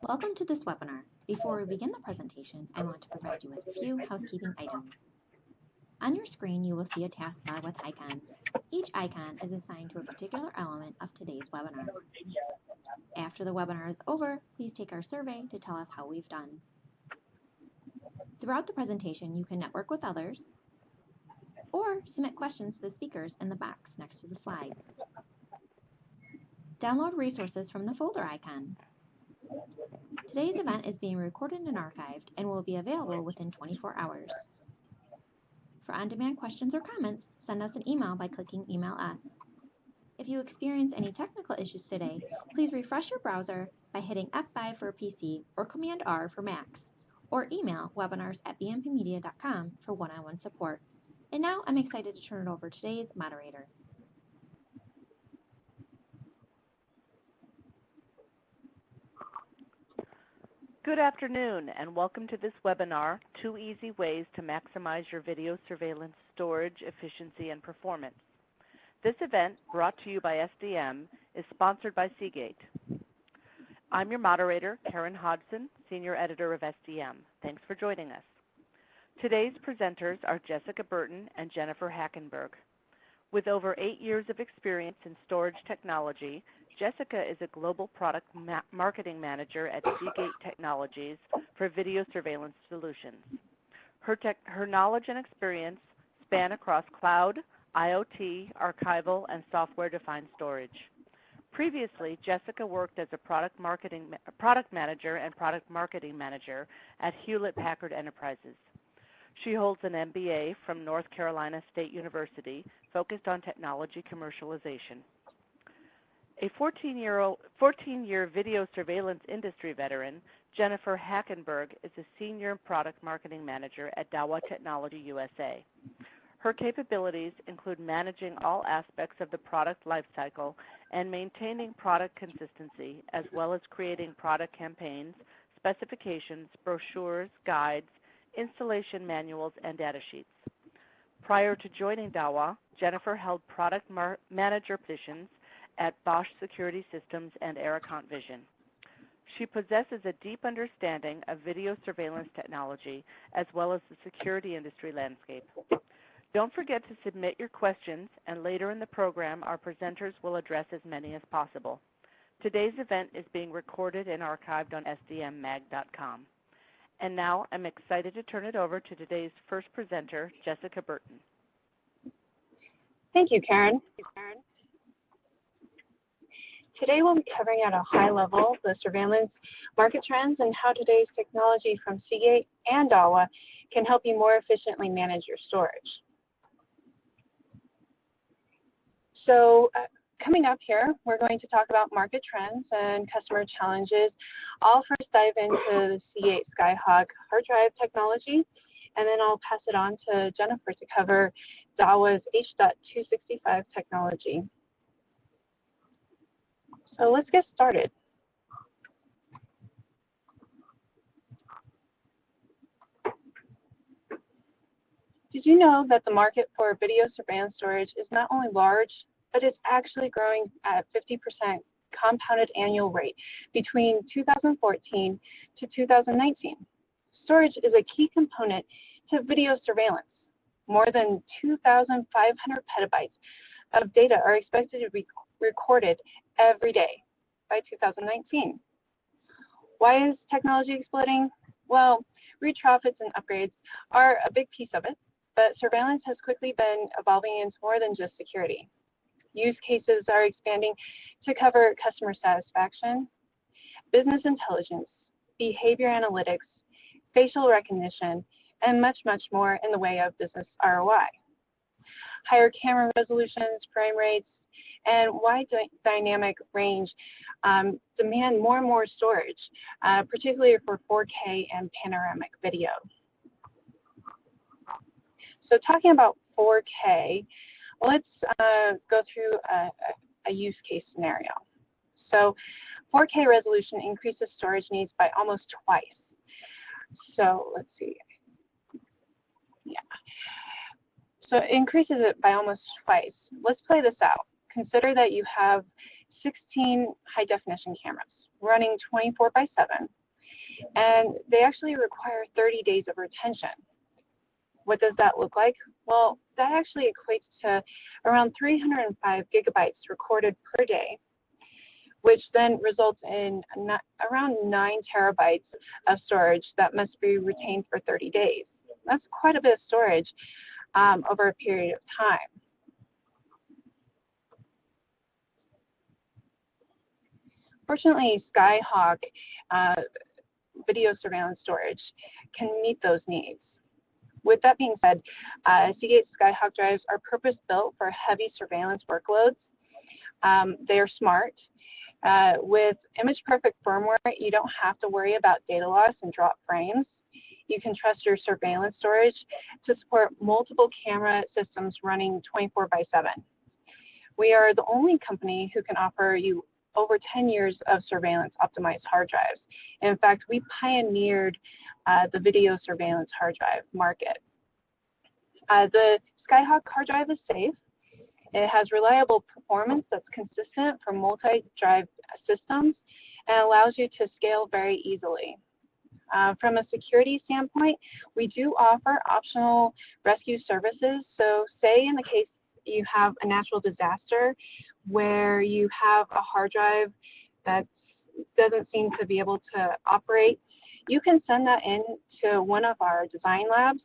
Welcome to this webinar. Before we begin the presentation, I want to provide you with a few housekeeping items. On your screen, you will see a taskbar with icons. Each icon is assigned to a particular element of today's webinar. After the webinar is over, please take our survey to tell us how we've done. Throughout the presentation, you can network with others or submit questions to the speakers in the box next to the slides. Download resources from the folder icon. Today's event is being recorded and archived and will be available within 24 hours. For on-demand questions or comments, send us an email by clicking Email Us. If you experience any technical issues today, please refresh your browser by hitting F5 for a PC or Command R for Macs, or email webinars@bmpmedia.com for one-on-one support. And now I'm excited to turn it over to today's moderator. Good afternoon and welcome to this webinar, 2 Easy Ways to Maximize Your Video Surveillance Storage Efficiency and Performance. This event, brought to you by SDM, is sponsored by Seagate. I'm your moderator, Karen Hodgson, Senior Editor of SDM. Thanks for joining us. Today's presenters are Jessica Burton and Jennifer Hackenberg. With over 8 years of experience in storage technology, Jessica is a Global Product Marketing Manager at Seagate Technologies for Video Surveillance Solutions. Her knowledge and experience span across cloud, IoT, archival, and software-defined storage. Previously, Jessica worked as a product manager and product marketing manager at Hewlett-Packard Enterprises. She holds an MBA from North Carolina State University focused on technology commercialization. A 14-year video surveillance industry veteran, Jennifer Hackenberg is a senior product marketing manager at Dahua Technology USA. Her capabilities include managing all aspects of the product lifecycle and maintaining product consistency, as well as creating product campaigns, specifications, brochures, guides, installation manuals, and data sheets. Prior to joining Dahua, Jennifer held product manager positions at Bosch Security Systems and Aerocont Vision. She possesses a deep understanding of video surveillance technology as well as the security industry landscape. Don't forget to submit your questions, and later in the program, our presenters will address as many as possible. Today's event is being recorded and archived on sdmmag.com. And now I'm excited to turn it over to today's first presenter, Jessica Burton. Thank you, Karen. Today we'll be covering at a high level the surveillance market trends and how today's technology from Seagate and Dahua can help you more efficiently manage your storage. So coming up here, we're going to talk about market trends and customer challenges. I'll first dive into the Seagate SkyHawk hard drive technology, and then I'll pass it on to Jennifer to cover Dahua's H.265 technology. So let's get started. Did you know that the market for video surveillance storage is not only large, but it's actually growing at 50% compounded annual rate between 2014 to 2019. Storage is a key component to video surveillance. More than 2,500 petabytes of data are expected to be recorded every day by 2019. Why is technology exploding? Well, retrofits and upgrades are a big piece of it, but surveillance has quickly been evolving into more than just security. Use cases are expanding to cover customer satisfaction, business intelligence, behavior analytics, facial recognition, and much, much more in the way of business ROI. Higher camera resolutions, frame rates, and wide dynamic range demand more and more storage, particularly for 4K and panoramic video. So talking about 4K, let's go through a use case scenario. So 4K resolution increases storage needs by almost twice. So let's see. Yeah. So it increases it by almost twice. Let's play this out. Consider that you have 16 high-definition cameras. running 24/7, and they actually require 30 days of retention. What does that look like? Well, that actually equates to around 305 gigabytes recorded per day, which then results in around 9 terabytes of storage that must be retained for 30 days. That's quite a bit of storage over a period of time. Fortunately, SkyHawk video surveillance storage can meet those needs. With that being said, Seagate SkyHawk drives are purpose-built for heavy surveillance workloads. They are smart. With image-perfect firmware, you don't have to worry about data loss and drop frames. You can trust your surveillance storage to support multiple camera systems running 24/7. We are the only company who can offer you over 10 years of surveillance optimized hard drives. In fact, we pioneered the video surveillance hard drive market. The SkyHawk hard drive is safe. It has reliable performance that's consistent for multi-drive systems and allows you to scale very easily. From a security standpoint, we do offer optional rescue services. So say in the case you have a natural disaster where you have a hard drive that doesn't seem to be able to operate, you can send that in to one of our design labs,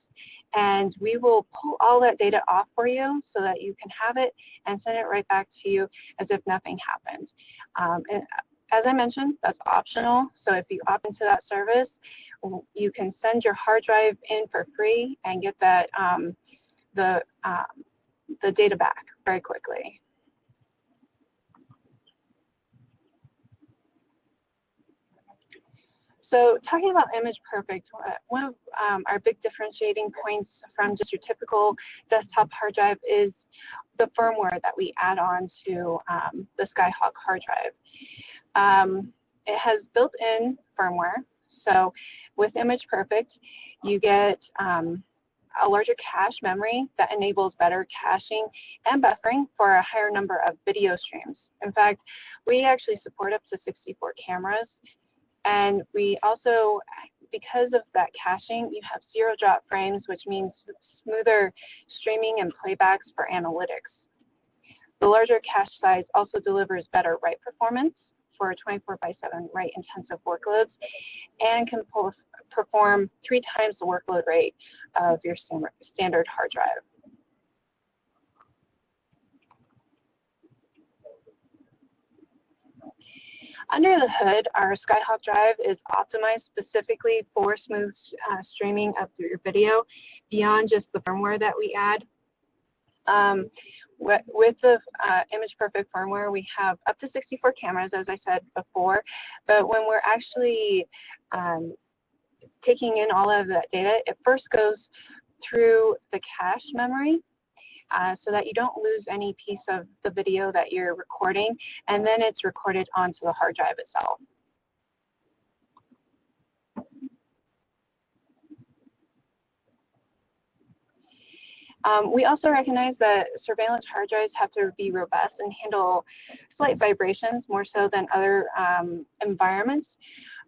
and we will pull all that data off for you so that you can have it and send it right back to you as if nothing happened. And as I mentioned, that's optional, so if you opt into that service, you can send your hard drive in for free and get that the data back very quickly. So talking about image perfect, one of our big differentiating points from just your typical desktop hard drive is the firmware that we add on to the SkyHawk hard drive. It has built-in firmware. So with image perfect, you get a larger cache memory that enables better caching and buffering for a higher number of video streams. In fact, we actually support up to 64 cameras. And we also, because of that caching, you have zero drop frames, which means smoother streaming and playbacks for analytics. The larger cache size also delivers better write performance for 24/7 write-intensive workloads and can perform 3 times the workload rate of your standard hard drive. Under the hood, our SkyHawk drive is optimized specifically for smooth streaming of your video beyond just the firmware that we add. With the image perfect firmware, we have up to 64 cameras, as I said before, but when we're actually taking in all of that data, it first goes through the cache memory so that you don't lose any piece of the video that you're recording, and then it's recorded onto the hard drive itself. We also recognize that surveillance hard drives have to be robust and handle slight vibrations more so than other environments,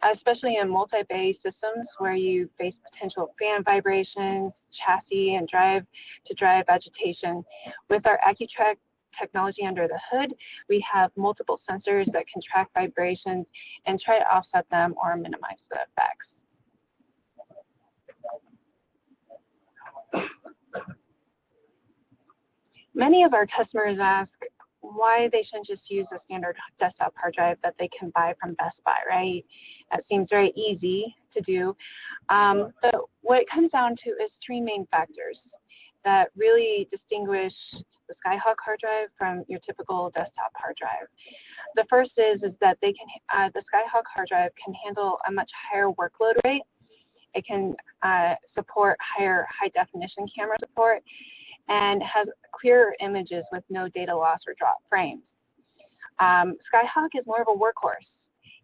especially in multi-bay systems where you face potential fan vibrations, chassis and drive-to-drive agitation. With our AccuTrack technology under the hood, we have multiple sensors that can track vibrations and try to offset them or minimize the effects. Many of our customers ask why they shouldn't just use a standard desktop hard drive that they can buy from Best Buy, right? That seems very easy to do. But what it comes down to is 3 main factors that really distinguish the SkyHawk hard drive from your typical desktop hard drive. The first is that the SkyHawk hard drive can handle a much higher workload rate. It can support higher high-definition camera support and has clearer images with no data loss or drop frames. SkyHawk is more of a workhorse.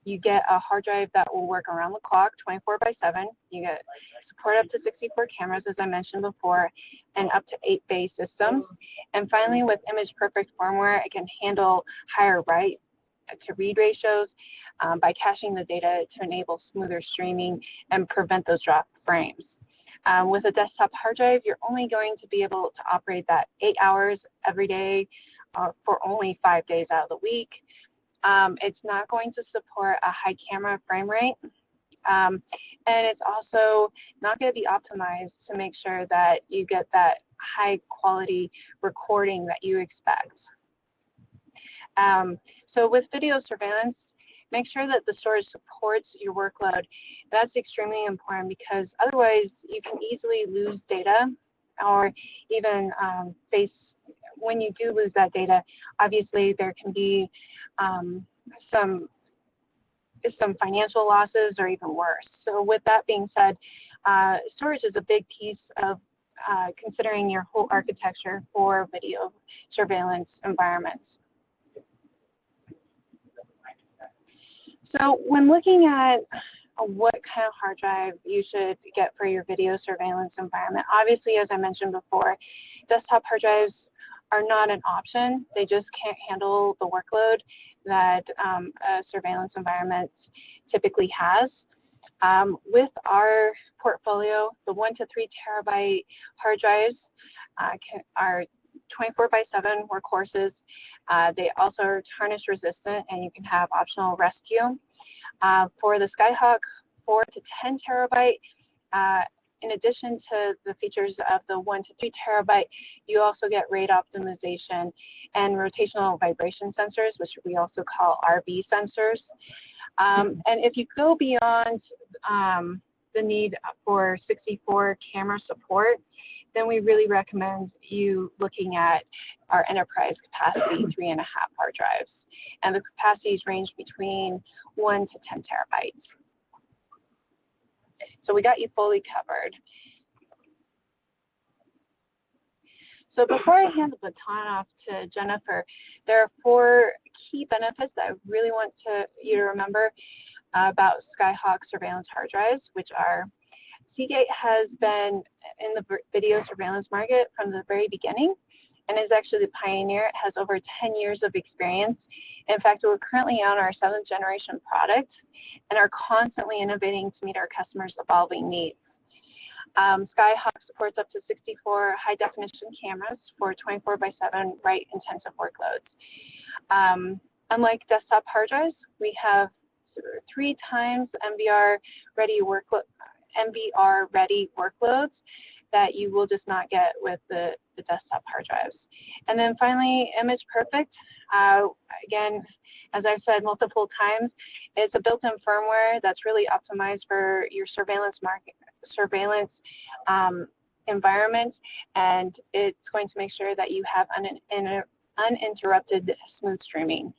You get a hard drive that will work around the clock, 24/7. You get support up to 64 cameras, as I mentioned before, and up to 8 bay systems. And finally, with image perfect firmware, it can handle higher write read ratios by caching the data to enable smoother streaming and prevent those drop frames. With a desktop hard drive, you're only going to be able to operate that 8 hours every day for only 5 days out of the week. It's not going to support a high camera frame rate. And it's also not going to be optimized to make sure that you get that high quality recording that you expect. So with video surveillance, make sure that the storage supports your workload. That's extremely important because otherwise you can easily lose data or even face, when you do lose that data, obviously there can be some financial losses or even worse. So with that being said, storage is a big piece of considering your whole architecture for video surveillance environments. So when looking at what kind of hard drive you should get for your video surveillance environment, obviously, as I mentioned before, desktop hard drives are not an option. They just can't handle the workload that a surveillance environment typically has. With our portfolio, the 1 to 3 terabyte hard drives are 24/7 workhorses. They also are tarnish resistant, and you can have optional rescue. For the SkyHawk 4 to 10 terabyte, in addition to the features of the 1 to 3 terabyte, you also get RAID optimization and rotational vibration sensors, which we also call RV sensors. And if you go beyond the need for 64 camera support, then we really recommend you looking at our enterprise capacity 3.5 hard drives. And the capacities range between 1 to 10 terabytes. So we got you fully covered. So before I hand the baton off to Jennifer, there are 4 key benefits that I really want you to remember about SkyHawk surveillance hard drives, which are Seagate has been in the video surveillance market from the very beginning and is actually the pioneer. It has over 10 years of experience. In fact, we're currently on our 7th generation product and are constantly innovating to meet our customers' evolving needs. SkyHawk supports up to 64 high-definition cameras for 24/7 write-intensive workloads. Unlike desktop hard drives, we have 3 times MVR-ready workloads that you will just not get with the desktop hard drives. And then finally, image perfect. Again, as I've said multiple times, it's a built-in firmware that's really optimized for your surveillance environment, and it's going to make sure that you have uninterrupted smooth streaming.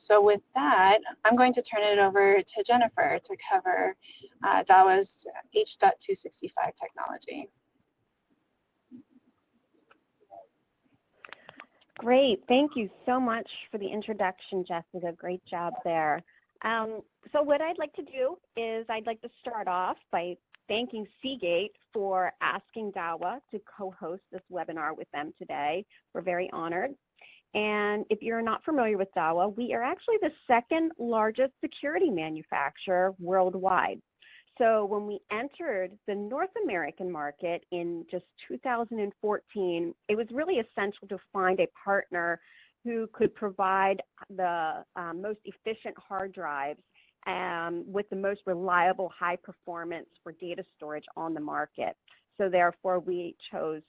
So with that, I'm going to turn it over to Jennifer to cover Dahua's H.265 technology. Great. Thank you so much for the introduction, Jessica. Great job there. So what I'd like to do is I'd like to start off by thanking Seagate for asking Dahua to co-host this webinar with them today. We're very honored. And if you're not familiar with Dahua, we are actually the 2nd largest security manufacturer worldwide. So when we entered the North American market in just 2014, it was really essential to find a partner who could provide the most efficient hard drives with the most reliable high performance for data storage on the market. So therefore we chose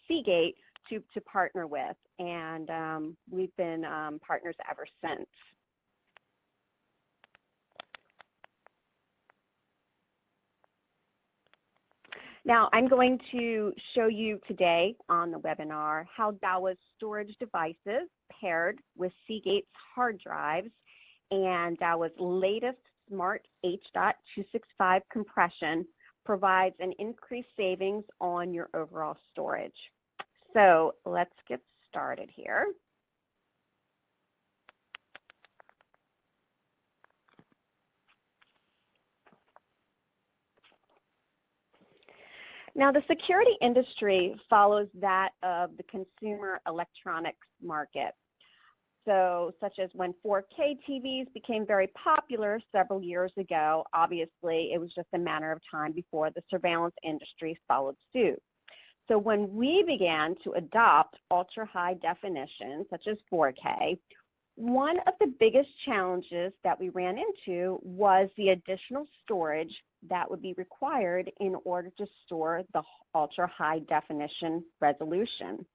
Seagate to partner with, and we've been partners ever since. Now I'm going to show you today on the webinar how Dahua's storage devices paired with Seagate's hard drives and Dahua's latest smart H.265 compression provides an increased savings on your overall storage. So let's get started here. Now, the security industry follows that of the consumer electronics market. So such as when 4K TVs became very popular several years ago, obviously it was just a matter of time before the surveillance industry followed suit. So when we began to adopt ultra-high definition, such as 4K, one of the biggest challenges that we ran into was the additional storage that would be required in order to store the ultra-high definition resolution.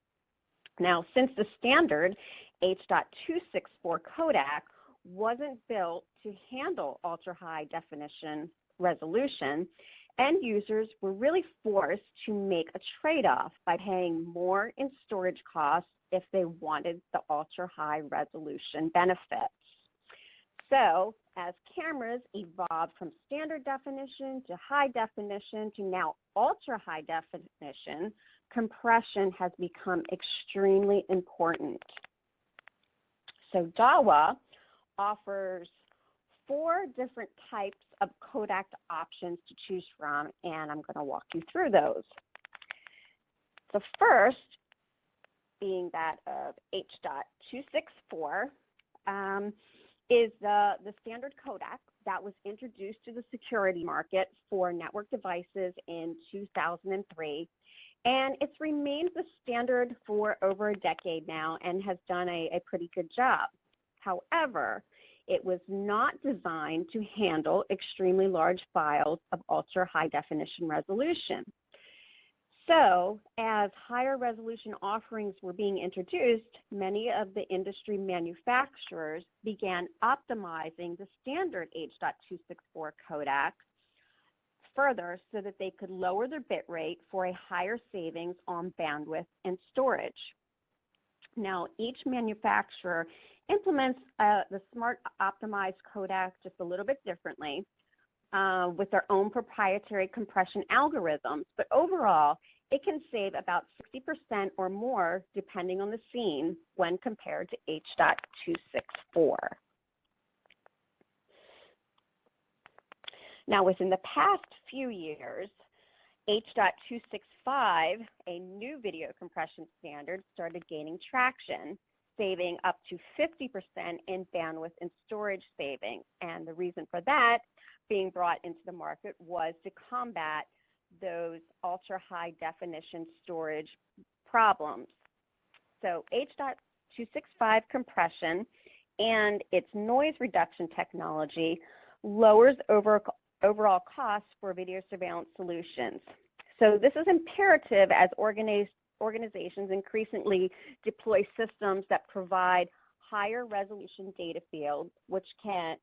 Now, since the standard H.264 codec wasn't built to handle ultra-high definition resolution, end users were really forced to make a trade-off by paying more in storage costs if they wanted the ultra-high resolution benefits. So, as cameras evolved from standard definition to high definition to now ultra-high definition, compression has become extremely important. So Dahua offers 4 different types of codec options to choose from, and I'm going to walk you through those. The first being that of H.264, is the standard codec that was introduced to the security market for network devices in 2003. And it's remained the standard for over a decade now and has done a pretty good job. However, it was not designed to handle extremely large files of ultra-high definition resolution. So, as higher resolution offerings were being introduced, many of the industry manufacturers began optimizing the standard H.264 codec further so that they could lower their bit rate for a higher savings on bandwidth and storage. Now, each manufacturer implements the smart optimized codec just a little bit differently with their own proprietary compression algorithms, but overall, it can save about 60% or more depending on the scene when compared to H.264. Now, within the past few years, H.265, a new video compression standard, started gaining traction, saving up to 50% in bandwidth and storage savings. And the reason for that being brought into the market was to combat those ultra-high definition storage problems. So H.265 compression and its noise reduction technology lowers overall costs for video surveillance solutions. So this is imperative as organizations increasingly deploy systems that provide higher resolution data fields, which can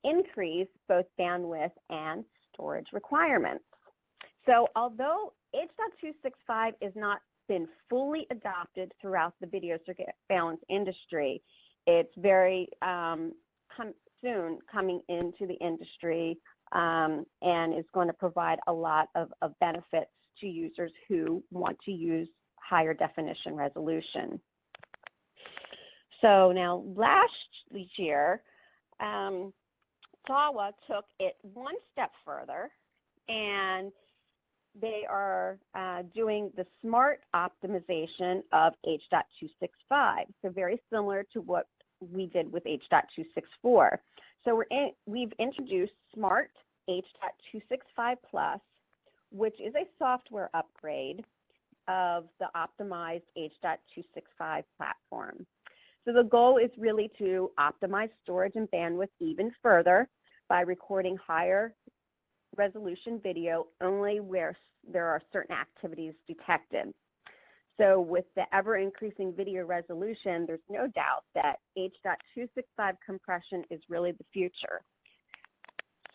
increase both bandwidth and storage requirements. So although H.265 has not been fully adopted throughout the video surveillance industry, it's very soon coming into the industry and is going to provide a lot of benefits to users who want to use higher definition resolution. So now last year, Dahua took it one step further, and they are doing the smart optimization of H.265, so very similar to what we did with H.264. So we've introduced Smart H.265 Plus, which is a software upgrade of the optimized H.265 platform. So the goal is really to optimize storage and bandwidth even further by recording higher resolution video only where there are certain activities detected. So with the ever-increasing video resolution, there's no doubt that H.265 compression is really the future.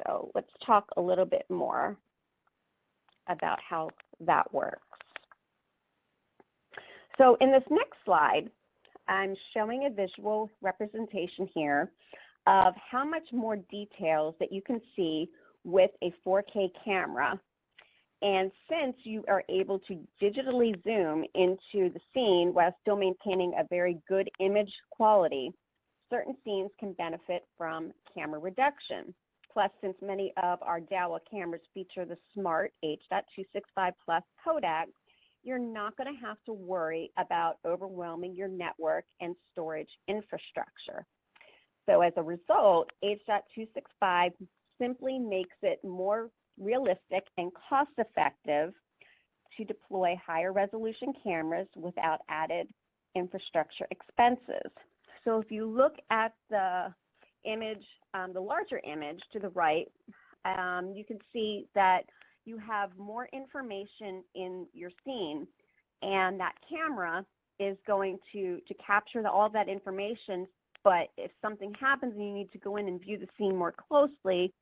So let's talk a little bit more about how that works. So in this next slide, I'm showing a visual representation here of how much more details that you can see with a 4K camera. And since you are able to digitally zoom into the scene while still maintaining a very good image quality, certain scenes can benefit from camera reduction. Plus, since many of our Dahua cameras feature the Smart H.265 Plus codec, you're not going to have to worry about overwhelming your network and storage infrastructure. So as a result, H.265 simply makes it more realistic and cost-effective to deploy higher resolution cameras without added infrastructure expenses. So if you look at the image, the larger image to the right, you can see that you have more information in your scene, and that camera is going to capture all of that information. But if something happens and you need to go in and view the scene more closely,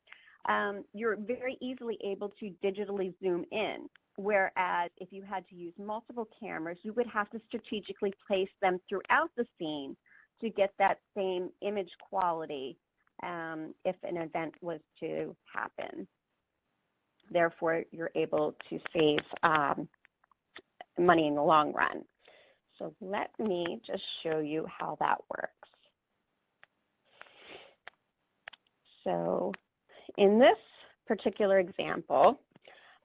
you're very easily able to digitally zoom in. Whereas if you had to use multiple cameras, you would have to strategically place them throughout the scene to get that same image quality if an event was to happen. Therefore, you're able to save money in the long run. So let me just show you how that works. So in this particular example,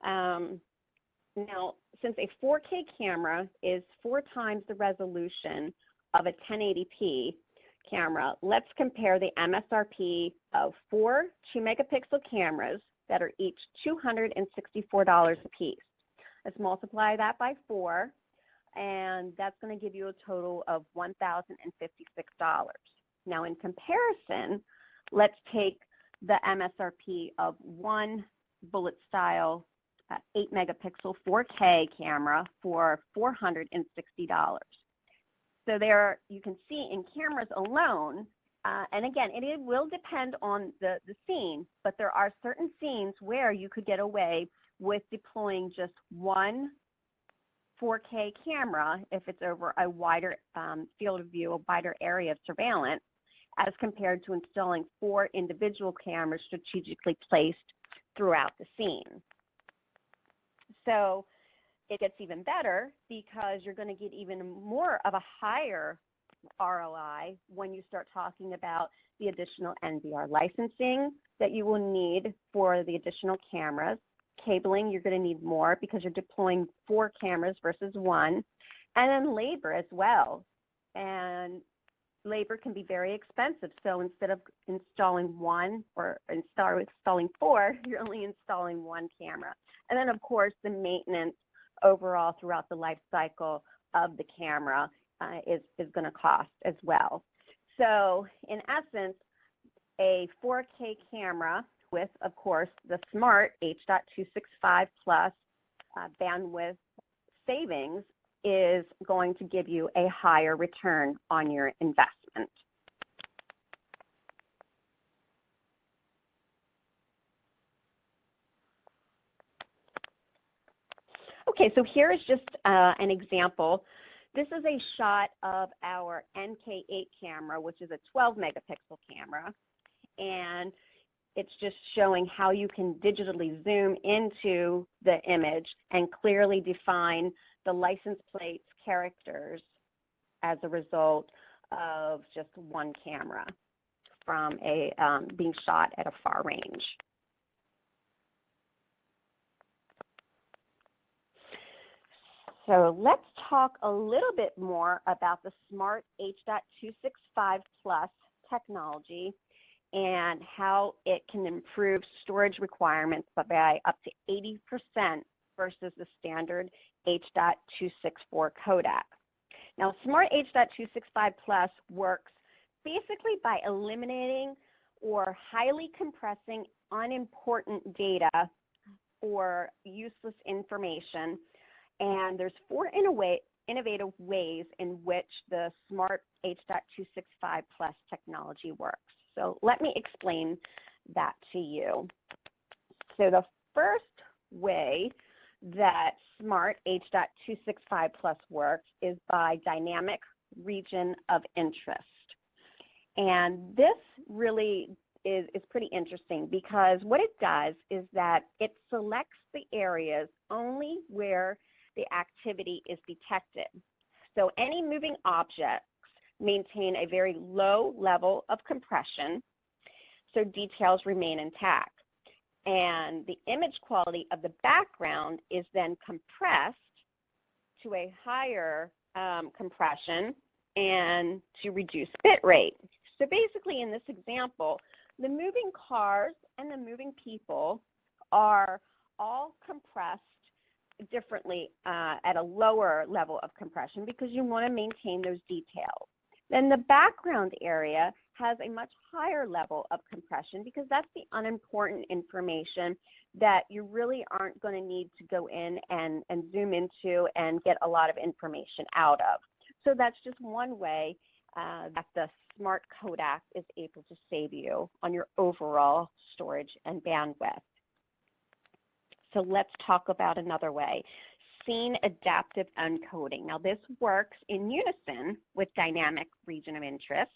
now since a 4K camera is 4 times the resolution of a 1080p camera, let's compare the MSRP of 4 2-megapixel cameras that are each $264 a piece. Let's multiply that by 4, and that's going to give you a total of $1,056. Now in comparison, let's take the MSRP of one bullet style 8-megapixel 4K camera for $460. So there you can see in cameras alone, and again, it will depend on the scene, but there are certain scenes where you could get away with deploying just one 4K camera if it's over a wider field of view, a wider area of surveillance, as compared to installing 4 individual cameras strategically placed throughout the scene. So it gets even better because you're going to get even more of a higher ROI when you start talking about the additional NVR licensing that you will need for the additional cameras. Cabling, you're going to need more because you're deploying 4 cameras versus 1. And then labor as well. And labor can be very expensive. So instead of installing 1 or installing 4, you're only installing 1 camera. And then, of course, the maintenance overall throughout the life cycle of the camera is going to cost as well. So in essence, a 4K camera with, of course, the smart H.265 plus bandwidth savings is going to give you a higher return on your investment. Okay, so here is just an example. This is a shot of our NK8 camera, which is a 12-megapixel camera, and it's just showing how you can digitally zoom into the image and clearly define the license plate's characters as a result of just one camera from a being shot at a far range. So let's talk a little bit more about the smart H.265 plus technology and how it can improve storage requirements by up to 80% versus the standard H.264 codec. Now, smart H.265 plus works basically by eliminating or highly compressing unimportant data or useless information. And there's 4 innovative ways in which the smart H.265 plus technology works. So let me explain that to you. So the first way that smart H.265 plus works is by dynamic region of interest. And this really is pretty interesting because what it does is that it selects the areas only where the activity is detected. So any moving objects maintain a very low level of compression, so details remain intact. And the image quality of the background is then compressed to a higher compression and to reduce bit rate. So basically in this example, the moving cars and the moving people are all compressed differently at a lower level of compression because you want to maintain those details. Then the background area has a much higher level of compression because that's the unimportant information that you really aren't going to need to go in and zoom into and get a lot of information out of. So that's just one way that the Smart Kodak is able to save you on your overall storage and bandwidth. So let's talk about another way, scene adaptive uncoding. Now this works in unison with dynamic region of interest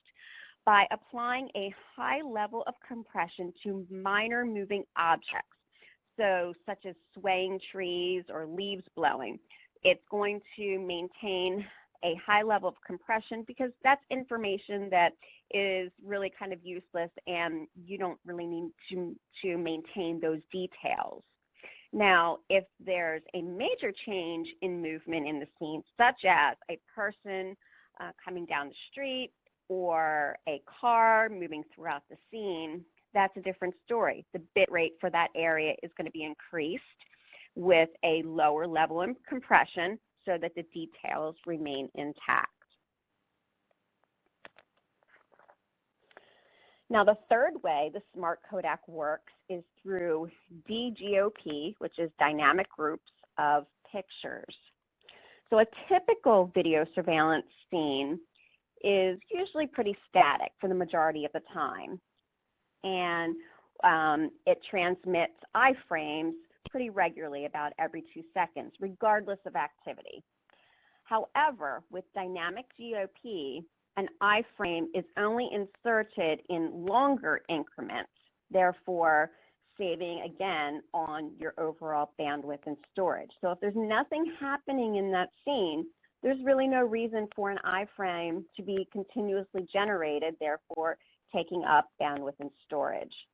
by applying a high level of compression to minor moving objects, so such as swaying trees or leaves blowing. It's going to maintain a high level of compression because that's information that is really kind of useless and you don't really need to maintain those details. Now, if there's a major change in movement in the scene, such as a person coming down the street or a car moving throughout the scene, that's a different story. The bit rate for that area is going to be increased with a lower level of compression so that the details remain intact. Now the third way the Smart Kodak works is through DGOP, which is dynamic groups of pictures. So a typical video surveillance scene is usually pretty static for the majority of the time. And it transmits iframes pretty regularly, about every 2 seconds, regardless of activity. However, with dynamic GOP, an iframe is only inserted in longer increments, therefore saving, again, on your overall bandwidth and storage. So if there's nothing happening in that scene, there's really no reason for an iframe to be continuously generated, therefore taking up bandwidth and storage.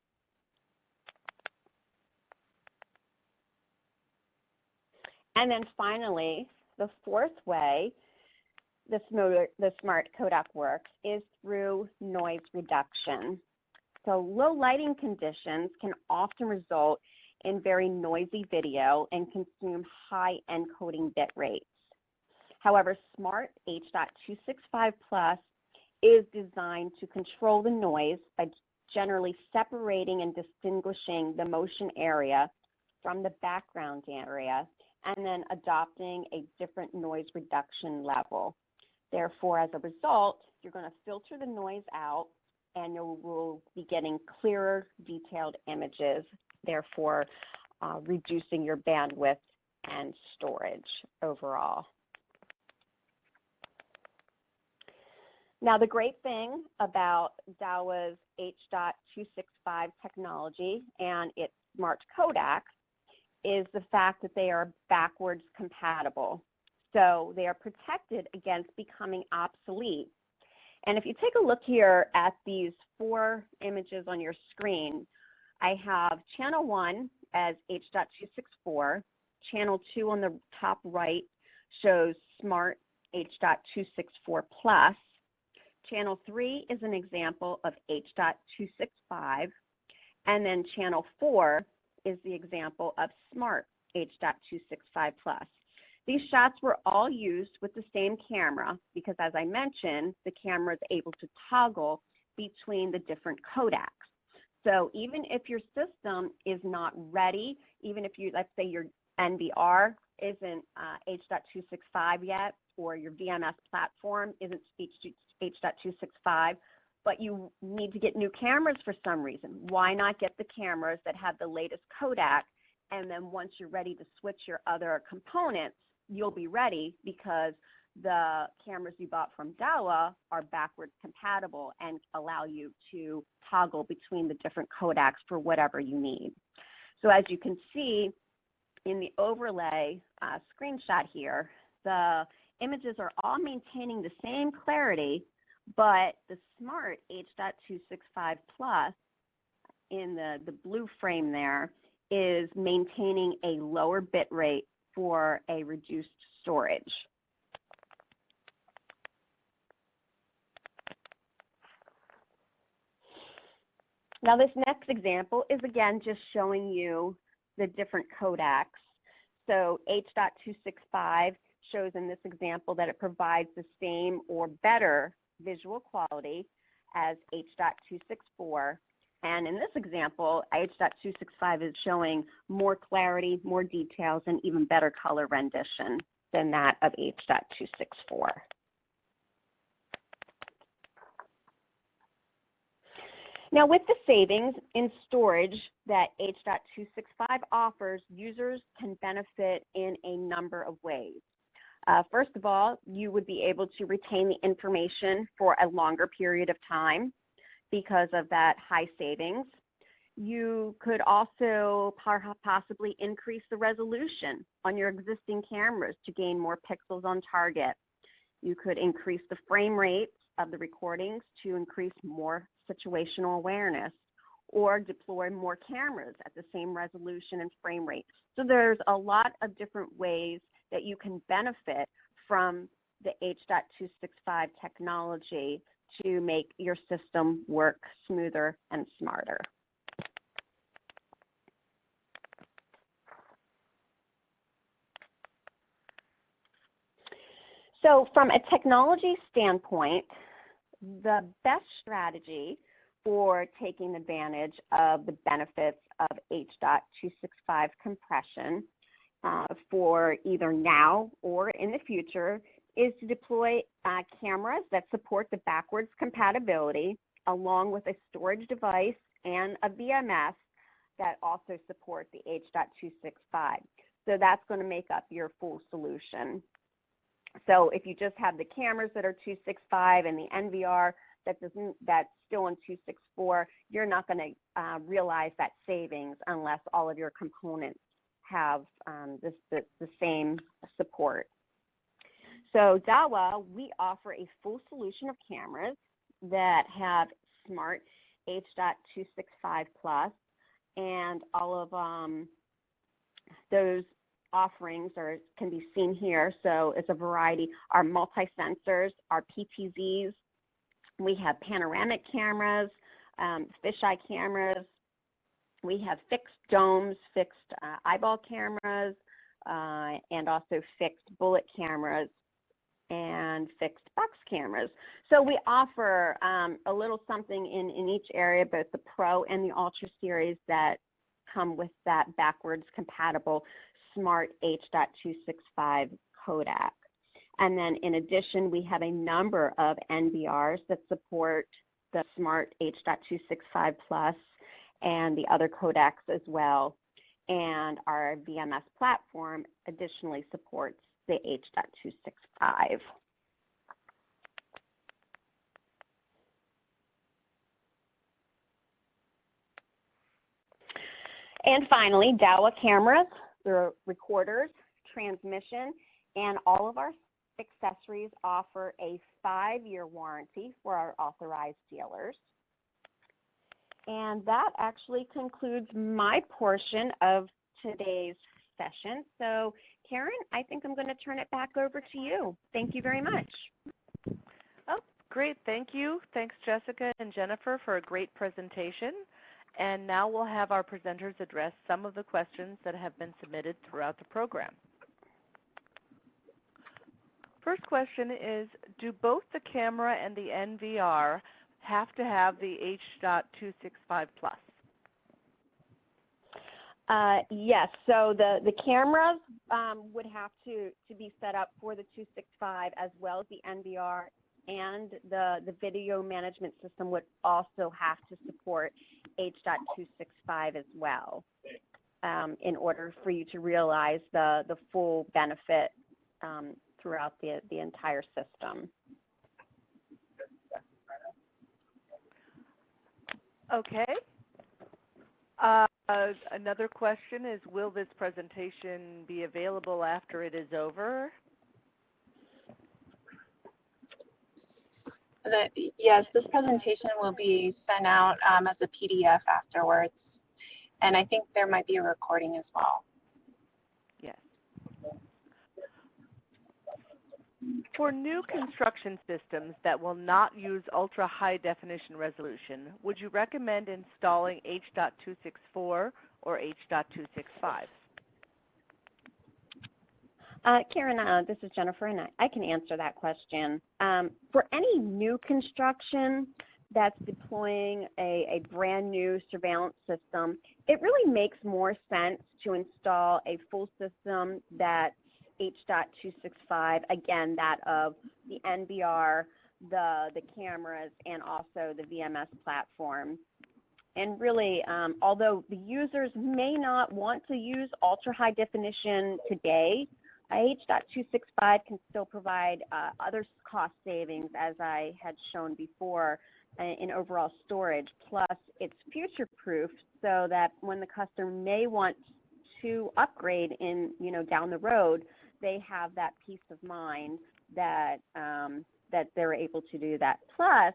And then finally, the fourth way the Smart Kodak works is through noise reduction. So low lighting conditions can often result in very noisy video and consume high encoding bit rates. However, Smart H.265 Plus is designed to control the noise by generally separating and distinguishing the motion area from the background area and then adopting a different noise reduction level. Therefore, as a result, you're going to filter the noise out and you will be getting clearer, detailed images, therefore reducing your bandwidth and storage overall. Now, the great thing about Dahua's H.265 technology and its Smart Kodak is the fact that they are backwards compatible. So they are protected against becoming obsolete. And if you take a look here at these 4 images on your screen, I have channel 1 as H.264, channel 2 on the top right shows Smart H.264 Plus, channel 3 is an example of H.265, and then channel 4 is the example of Smart H.265 Plus. These shots were all used with the same camera because, as I mentioned, the camera is able to toggle between the different Kodaks. So even if your system is not ready, even if you, let's say your NVR isn't H.265 yet, or your VMS platform isn't H.265, but you need to get new cameras for some reason, why not get the cameras that have the latest Kodak, and then once you're ready to switch your other components, you'll be ready because the cameras you bought from Dahua are backwards compatible and allow you to toggle between the different Kodaks for whatever you need. So as you can see in the overlay screenshot here, the images are all maintaining the same clarity, but the Smart H.265 Plus in the blue frame there is maintaining a lower bit rate for a reduced storage. Now this next example is again just showing you the different codecs. So H.265 shows in this example that it provides the same or better visual quality as H.264. And in this example, H.265 is showing more clarity, more details, and even better color rendition than that of H.264. Now with the savings in storage that H.265 offers, users can benefit in a number of ways. First of all, you would be able to retain the information for a longer period of time because of that high savings. You could also possibly increase the resolution on your existing cameras to gain more pixels on target. You could increase the frame rates of the recordings to increase more situational awareness, or deploy more cameras at the same resolution and frame rate. So there's a lot of different ways that you can benefit from the H.265 technology to make your system work smoother and smarter. So from a technology standpoint, the best strategy for taking advantage of the benefits of H.265 compression for either now or in the future is to deploy cameras that support the backwards compatibility along with a storage device and a VMS that also support the H.265. So that's going to make up your full solution. So if you just have the cameras that are 265 and the NVR that's still in 264, you're not going to realize that savings unless all of your components have the same support. So Dahua, we offer a full solution of cameras that have smart H.265 Plus, and all of those offerings can be seen here. So it's a variety. Our multi-sensors, our PTZs, we have panoramic cameras, fisheye cameras, we have fixed domes, fixed eyeball cameras, and also fixed bullet cameras and fixed box cameras. So we offer a little something in each area, both the Pro and the Ultra series, that come with that backwards compatible smart H.265 codec. And then in addition, we have a number of NVRs that support the smart H.265 Plus and the other codecs as well. And our VMS platform additionally supports the H.265. And finally, Dahua cameras, the recorders, transmission, and all of our accessories offer a 5-year warranty for our authorized dealers. And that actually concludes my portion of today's session. So Karen, I think I'm going to turn it back over to you. Thank you very much. Oh, great. Thank you. Thanks, Jessica and Jennifer, for a great presentation. And now we'll have our presenters address some of the questions that have been submitted throughout the program. First question is, do both the camera and the NVR have to have the H.265 Plus? Yes, so the cameras would have to be set up for the 265 as well as the NVR, and the video management system would also have to support H.265 as well in order for you to realize the full benefit throughout the entire system. Okay. Another question is, will this presentation be available after it is over? Yes, this presentation will be sent out as a PDF afterwards, and I think there might be a recording as well. Yes. For new construction systems that will not use ultra-high definition resolution, would you recommend installing H.264 or H.265? Karen, this is Jennifer, and I can answer that question. For any new construction that's deploying a brand new surveillance system, it really makes more sense to install a full system that's H.265, again, that of the NVR, the cameras, and also the VMS platform. And really, although the users may not want to use ultra-high definition today, H.265 can still provide other cost savings, as I had shown before, in overall storage. Plus, it's future-proof so that when the customer may want to upgrade down the road, they have that peace of mind that that they're able to do that. Plus,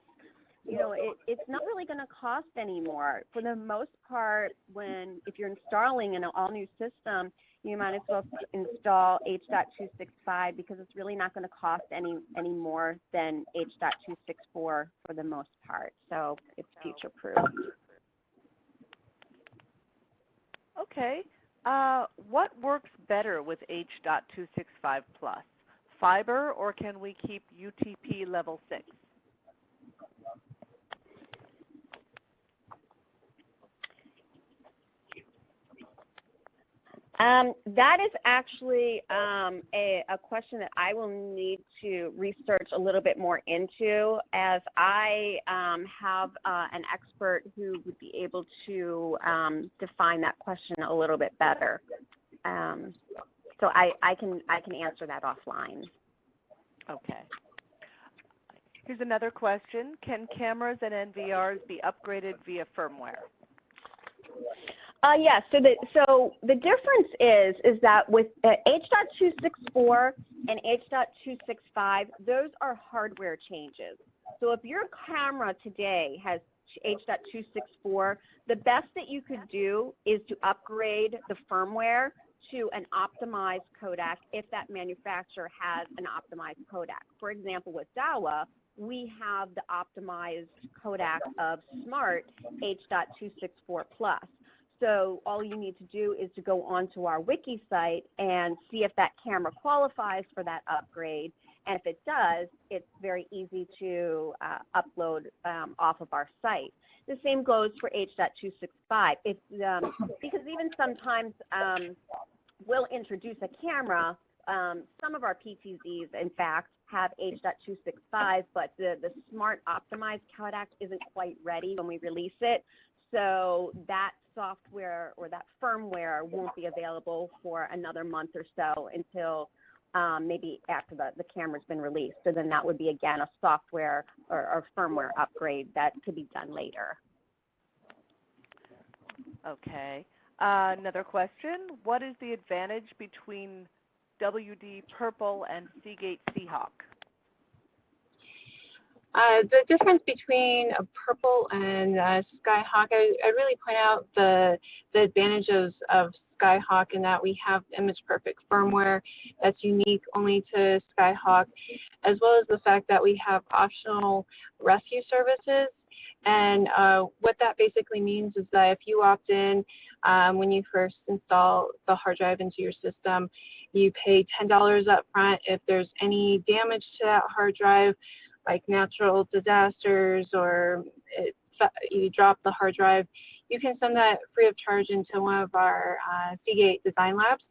it's not really going to cost any more. For the most part, if you're installing an all-new system, you might as well install H.265 because it's really not going to cost any more than H.264 for the most part. So it's future-proof. Okay. What works better with H.265 Plus? Fiber, or can we keep UTP level 6? That is actually a question that I will need to research a little bit more into, as I have an expert who would be able to define that question a little bit better. So I can answer that offline. Okay. Here's another question. Can cameras and NVRs be upgraded via firmware? Yes. So the difference is that with H.264 and H.265, those are hardware changes. So if your camera today has H.264, the best that you could do is to upgrade the firmware to an optimized codec if that manufacturer has an optimized codec. For example, with Dahua, we have the optimized codec of Smart H.264 Plus. So all you need to do is to go onto our wiki site and see if that camera qualifies for that upgrade. And if it does, it's very easy to upload off of our site. The same goes for H.265. It's, because even sometimes we'll introduce a camera. Some of our PTZs, in fact, have H.265, but the Smart Optimized codec isn't quite ready when we release it. So that software or that firmware won't be available for another month or so until maybe after the camera's been released. So then that would be, again, a software or firmware upgrade that could be done later. Okay. Another question. What is the advantage between WD Purple and Seagate SkyHawk? The difference between a Purple and SkyHawk, I really point out the advantages of SkyHawk in that we have image perfect firmware that's unique only to SkyHawk, as well as the fact that we have optional rescue services. And what that basically means is that if you opt in when you first install the hard drive into your system, you pay $10 up front. If there's any damage to that hard drive, like natural disasters or you drop the hard drive, you can send that free of charge into one of our Seagate design labs,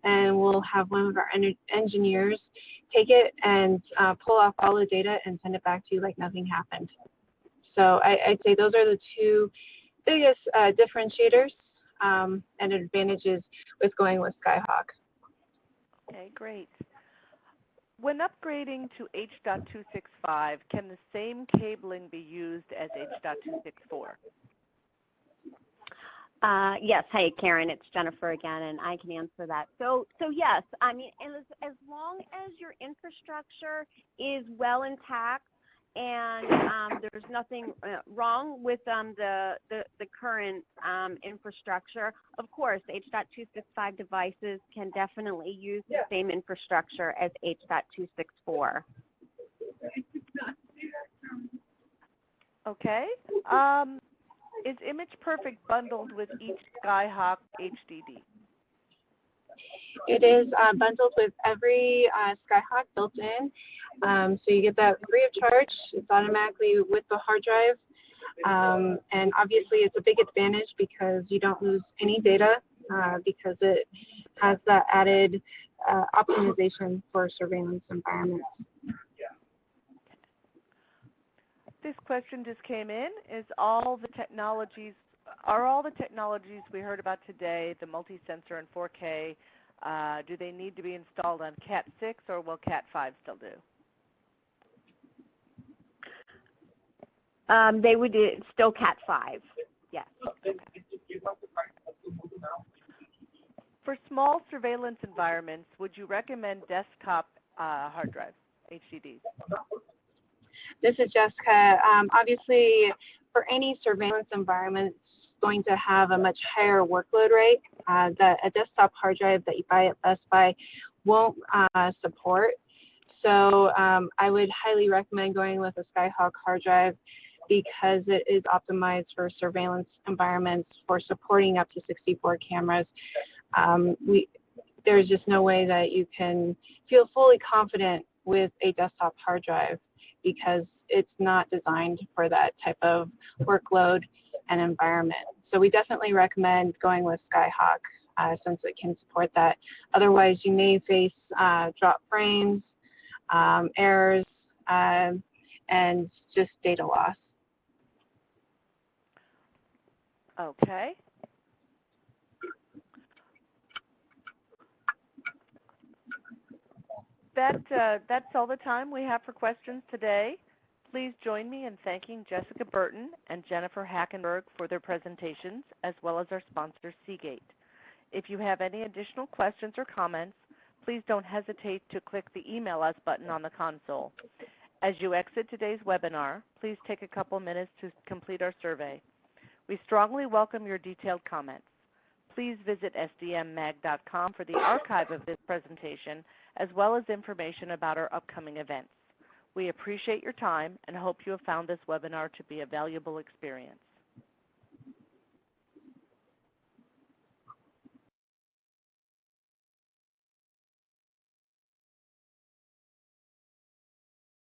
and we'll have one of our engineers take it and pull off all the data and send it back to you like nothing happened. So I'd say those are the two biggest differentiators and advantages with going with SkyHawk. Okay, great. When upgrading to H.265, can the same cabling be used as H.264? Yes. Hey, Karen, it's Jennifer again, and I can answer that. So yes, I mean, as long as your infrastructure is well intact and there's nothing wrong with the current infrastructure. Of course, H.265 devices can definitely use the same infrastructure as H.264. Okay. Is Image Perfect bundled with each SkyHawk HDD? It is bundled with every SkyHawk built in, so you get that free of charge. It's automatically with the hard drive, and obviously it's a big advantage because you don't lose any data because it has that added optimization for surveillance environments. This question just came in. Are all the technologies we heard about today, the multi-sensor and 4K, do they need to be installed on Cat 6 or will Cat 5 still do? They would still Cat 5, yes. Okay. For small surveillance environments, would you recommend desktop hard drive, HDDs? This is Jessica. Obviously, for any surveillance environment, it's going to have a much higher workload rate that a desktop hard drive that you buy at Best Buy won't support. So I would highly recommend going with a SkyHawk hard drive because it is optimized for surveillance environments for supporting up to 64 cameras. There's just no way that you can feel fully confident with a desktop hard drive because it's not designed for that type of workload and environment. So we definitely recommend going with SkyHawk since it can support that. Otherwise, you may face drop frames, errors, and just data loss. Okay. That's all the time we have for questions today. Please join me in thanking Jessica Burton and Jennifer Hackenberg for their presentations, as well as our sponsor, Seagate. If you have any additional questions or comments, please don't hesitate to click the Email Us button on the console. As you exit today's webinar, please take a couple minutes to complete our survey. We strongly welcome your detailed comments. Please visit sdmmag.com for the archive of this presentation, as well as information about our upcoming events. We appreciate your time and hope you have found this webinar to be a valuable experience.